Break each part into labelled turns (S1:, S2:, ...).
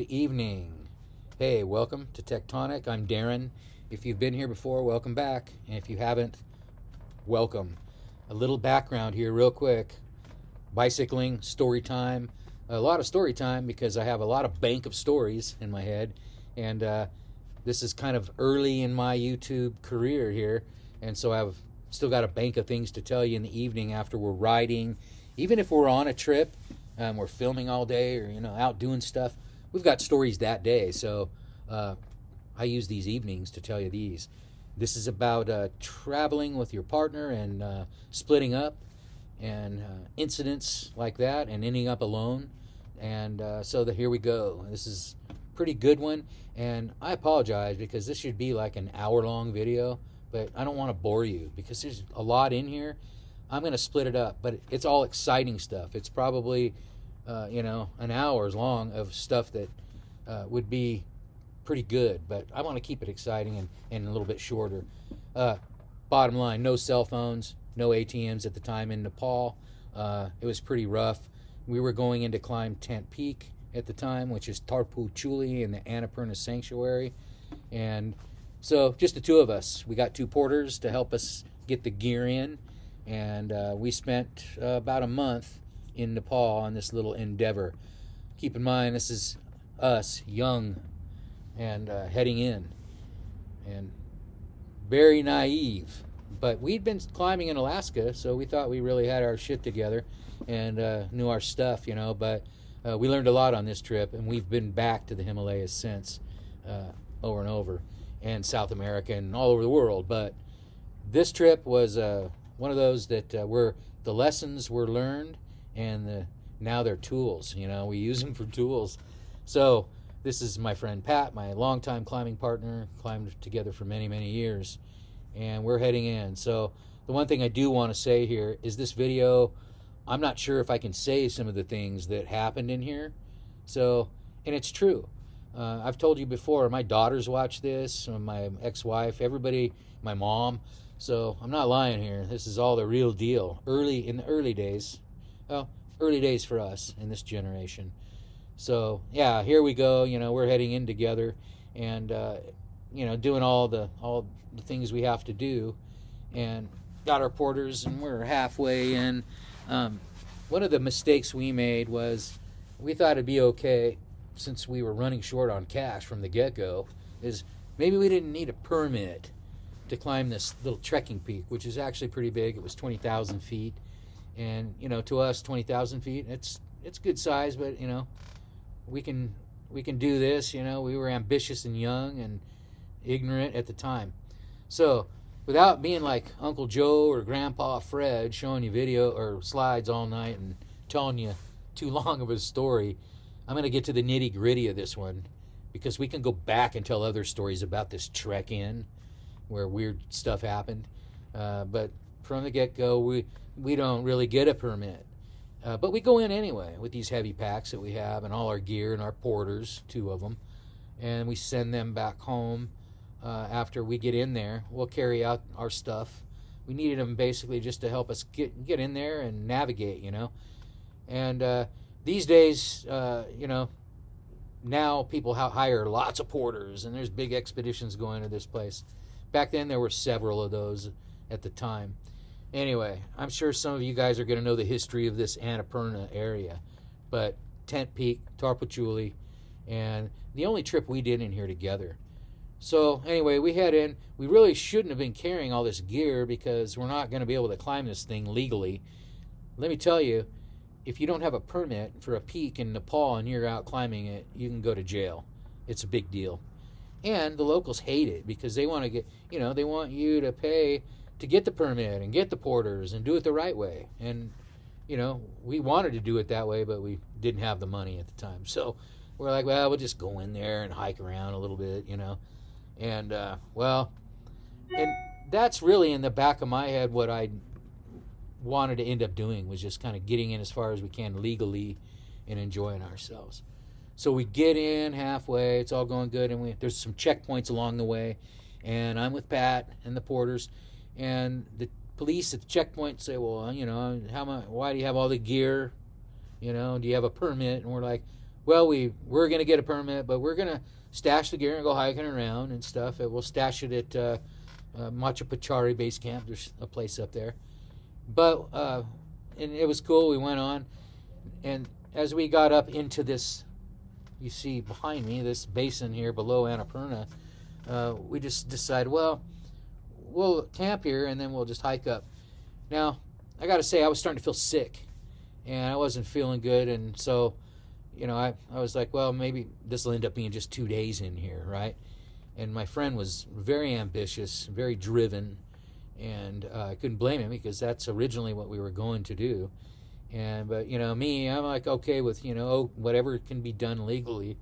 S1: evening. Hey, welcome to Tectonic. I'm Darren. If you've been here before, welcome back. And if you haven't, welcome. A little background here, real quick. Bicycling, story time. A lot of story time because I have a lot of bank of stories in my head. And this is kind of early in my YouTube career here. And so I've still got a bank of things to tell you in the evening after we're riding. Even if we're on a trip, we're filming all day or, out doing stuff. We've got stories that day, so I use these evenings to tell you these. This is about traveling with your partner and splitting up and incidents like that and ending up alone. And here we go. This is a pretty good one, and I apologize because this should be like an hour-long video, but I don't want to bore you because there's a lot in here. I'm going to split it up, but it's all exciting stuff. It's probably an hour's long of stuff that would be pretty good, but I want to keep it exciting and a little bit shorter. Bottom line, no cell phones, no ATMs at the time in Nepal. It was pretty rough. We were going in to climb Tent Peak at the time, which is Tarpu Chuli in the Annapurna Sanctuary. And so just the two of us. We got two porters to help us get the gear in, and we spent about a month in Nepal on this little endeavor. Keep in mind, this is us, young, and heading in, and very naive. But we'd been climbing in Alaska, so we thought we really had our shit together and knew our stuff, But we learned a lot on this trip, and we've been back to the Himalayas since, over and over, and South America and all over the world. But this trip was one of those that where the lessons were learned, and now they're tools. We use them for tools. So this is my friend Pat, my longtime climbing partner, climbed together for many, many years, and we're heading in. So the one thing I do want to say here is this video, I'm not sure if I can say some of the things that happened in here. So, and it's true. I've told you before, my daughters watch this, my ex-wife, everybody, my mom. So I'm not lying here. This is all the real deal. In the early days. Well, early days for us in this generation. So yeah, here we go. We're heading in together, and doing all the things we have to do, and got our porters, and we're halfway in. One of the mistakes we made was we thought it'd be okay, since we were running short on cash from the get-go, is maybe we didn't need a permit to climb this little trekking peak, which is actually pretty big. It was 20,000 feet. And, to us, 20,000 feet, it's good size, but, we can do this, We were ambitious and young and ignorant at the time. So, without being like Uncle Joe or Grandpa Fred showing you video or slides all night and telling you too long of a story, I'm going to get to the nitty-gritty of this one, because we can go back and tell other stories about this trek in where weird stuff happened. But from the get-go, we don't really get a permit. But we go in anyway with these heavy packs that we have and all our gear and our porters, 2 of them. And we send them back home after we get in there. We'll carry out our stuff. We needed them basically just to help us get in there and navigate, And these days, now people hire lots of porters, and there's big expeditions going to this place. Back then, there were several of those at the time. Anyway, I'm sure some of you guys are going to know the history of this Annapurna area, but Tent Peak, Tarpu Chuli, and the only trip we did in here together. So anyway, we head in. We really shouldn't have been carrying all this gear because we're not going to be able to climb this thing legally. Let me tell you, if you don't have a permit for a peak in Nepal and you're out climbing it, you can go to jail. It's a big deal. And the locals hate it because they want to get, they want you to pay to get the permit and get the porters and do it the right way. And, we wanted to do it that way, but we didn't have the money at the time. So we're like, well, we'll just go in there and hike around a little bit, And, and that's really in the back of my head what I wanted to end up doing, was just kind of getting in as far as we can legally and enjoying ourselves. So we get in halfway, it's all going good, and there's some checkpoints along the way, and I'm with Pat and the porters, and the police at the checkpoint say, well, why do you have all the gear? Do you have a permit? And we're like, well, we're going to get a permit, but we're going to stash the gear and go hiking around and stuff. And we'll stash it at Machu Picchu Base Camp. There's a place up there. But, and it was cool. We went on. And as we got up into this, you see behind me, this basin here below Annapurna, we just decided, well, we'll camp here and then we'll just hike up. Now, I got to say, I was starting to feel sick. And I wasn't feeling good. And so, I was like, well, maybe this will end up being just 2 days in here, right? And my friend was very ambitious, very driven, and I couldn't blame him because that's originally what we were going to do. But me, I'm like okay with whatever can be done legally.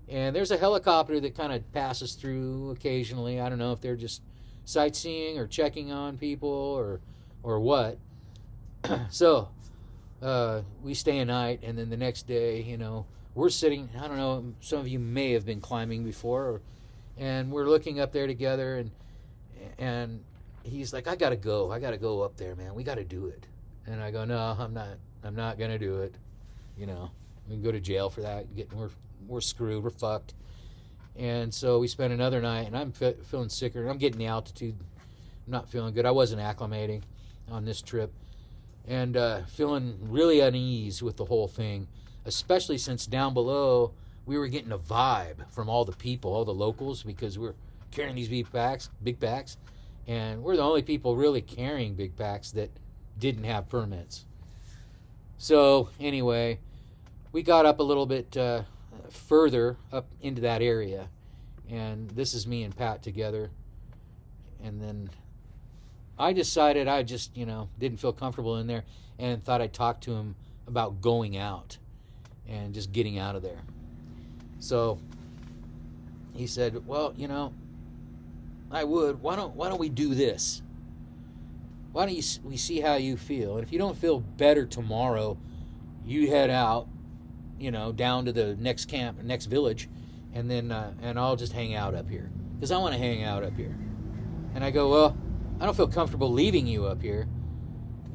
S1: And there's a helicopter that kind of passes through occasionally. I don't know if they're just sightseeing or checking on people or what. So we stay a night, and then the next day, we're sitting. I don't know. Some of you may have been climbing before, and we're looking up there together, and he's like, I gotta go up there, man. We gotta do it. And I go, no, I'm not gonna do it. We can go to jail for that. We're screwed. We're fucked. And so we spent another night, and I'm feeling sicker. I'm getting the altitude. I'm not feeling good. I wasn't acclimating on this trip, and feeling really unease with the whole thing, especially since down below we were getting a vibe from all the people, all the locals, because we're carrying these big packs, and we're the only people really carrying big packs that didn't have permits. So anyway, we got up a little bit further up into that area, and this is me and Pat together. And then I decided I just didn't feel comfortable in there, and thought I'd talk to him about going out and just getting out of there. So he said, well, I would. Why don't we do this? Why don't we see how you feel? And if you don't feel better tomorrow, you head out, down to the next camp, next village, and then and I'll just hang out up here because I want to hang out up here. And I go, well, I don't feel comfortable leaving you up here,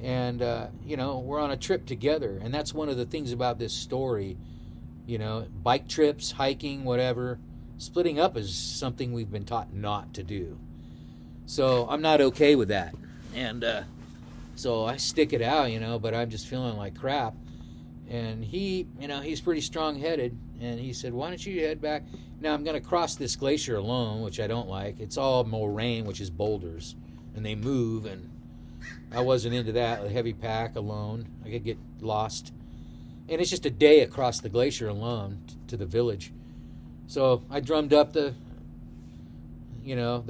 S1: and we're on a trip together, and that's one of the things about this story. Bike trips, hiking, whatever. Splitting up is something we've been taught not to do. So I'm not okay with that. And so I stick it out, but I'm just feeling like crap. And he's pretty strong-headed. And he said, why don't you head back? Now I'm going to cross this glacier alone, which I don't like. It's all moraine, which is boulders. And they move, and I wasn't into that. A heavy pack alone. I could get lost. And it's just a day across the glacier alone to the village. So I drummed up the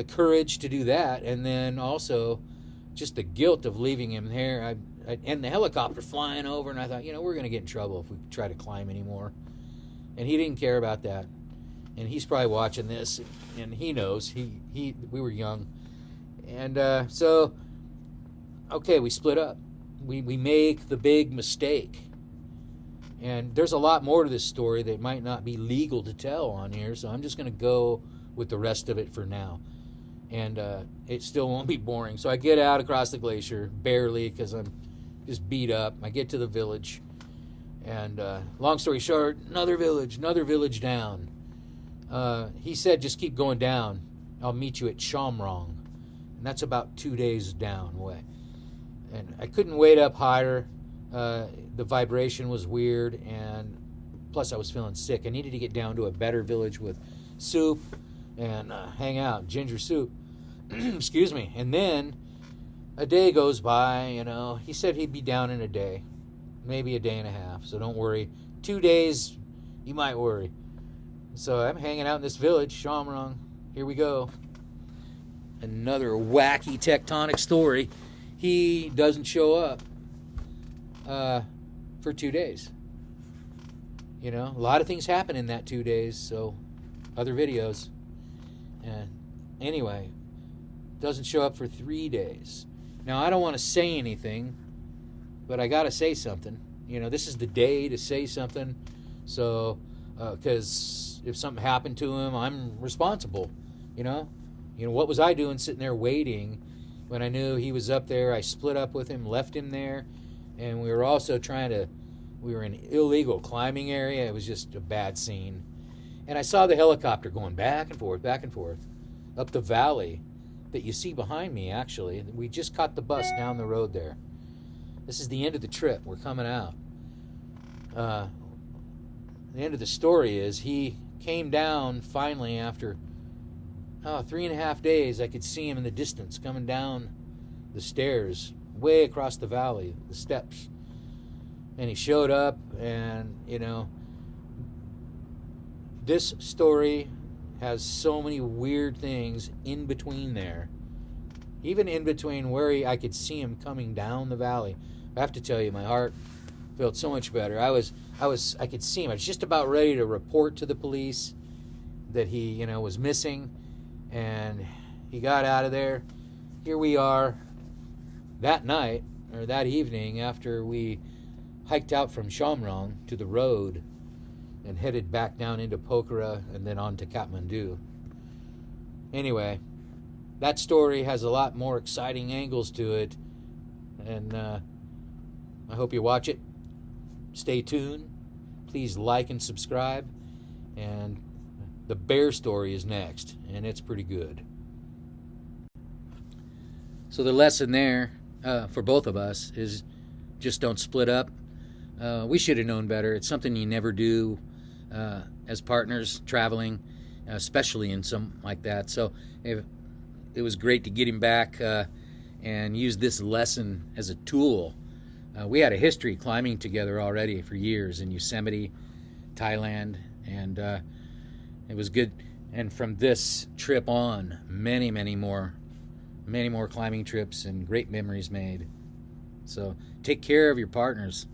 S1: courage to do that, and then also just the guilt of leaving him there. And the helicopter flying over, and I thought, we're going to get in trouble if we try to climb anymore. And he didn't care about that. And he's probably watching this, and he knows. We were young. And so, okay, we split up. We make the big mistake. And there's a lot more to this story that might not be legal to tell on here, so I'm just going to go with the rest of it for now. And it still won't be boring. So I get out across the glacier, barely, because I'm just beat up. I get to the village, and long story short, another village down. He said, just keep going down. I'll meet you at Shamrong. And that's about 2 days down away. And I couldn't wait up higher. The vibration was weird, and plus I was feeling sick. I needed to get down to a better village with soup and hang out, ginger soup. Excuse me. And then a day goes by, He said he'd be down in a day, maybe a day and a half, so don't worry. 2 days, you might worry. So I'm hanging out in this village, Shamrong. Here we go. Another wacky tectonic story. He doesn't show up for 2 days. A lot of things happen in that 2 days, so other videos. And anyway, doesn't show up for 3 days. Now, I don't want to say anything, but I got to say something. This is the day to say something, so, because if something happened to him, I'm responsible, what was I doing sitting there waiting when I knew he was up there? I split up with him, left him there, and we were also trying to We were in an illegal climbing area. It was just a bad scene. And I saw the helicopter going back and forth up the valley that you see behind me, actually. We just caught the bus down the road there. This is the end of the trip. We're coming out. The end of the story is he came down finally after 3.5 days. I could see him in the distance coming down the stairs way across the valley, the steps. And he showed up, and, you know, this story has so many weird things in between there. Even in between where I could see him coming down the valley. I have to tell you, my heart felt so much better. I could see him. I was just about ready to report to the police that he, you know, was missing, and he got out of there. Here we are that night, or that evening, after we hiked out from Shamrong to the road and headed back down into Pokhara and then on to Kathmandu. Anyway, that story has a lot more exciting angles to it, and I hope you watch it. Stay tuned. Please like and subscribe. And the bear story is next, and it's pretty good. So the lesson there for both of us is just don't split up. We should have known better. It's something you never do as partners traveling, especially in something like that. So it was great to get him back and use this lesson as a tool. We had a history climbing together already for years in Yosemite, Thailand, and it was good. And from this trip on, many more climbing trips and great memories made. So take care of your partners.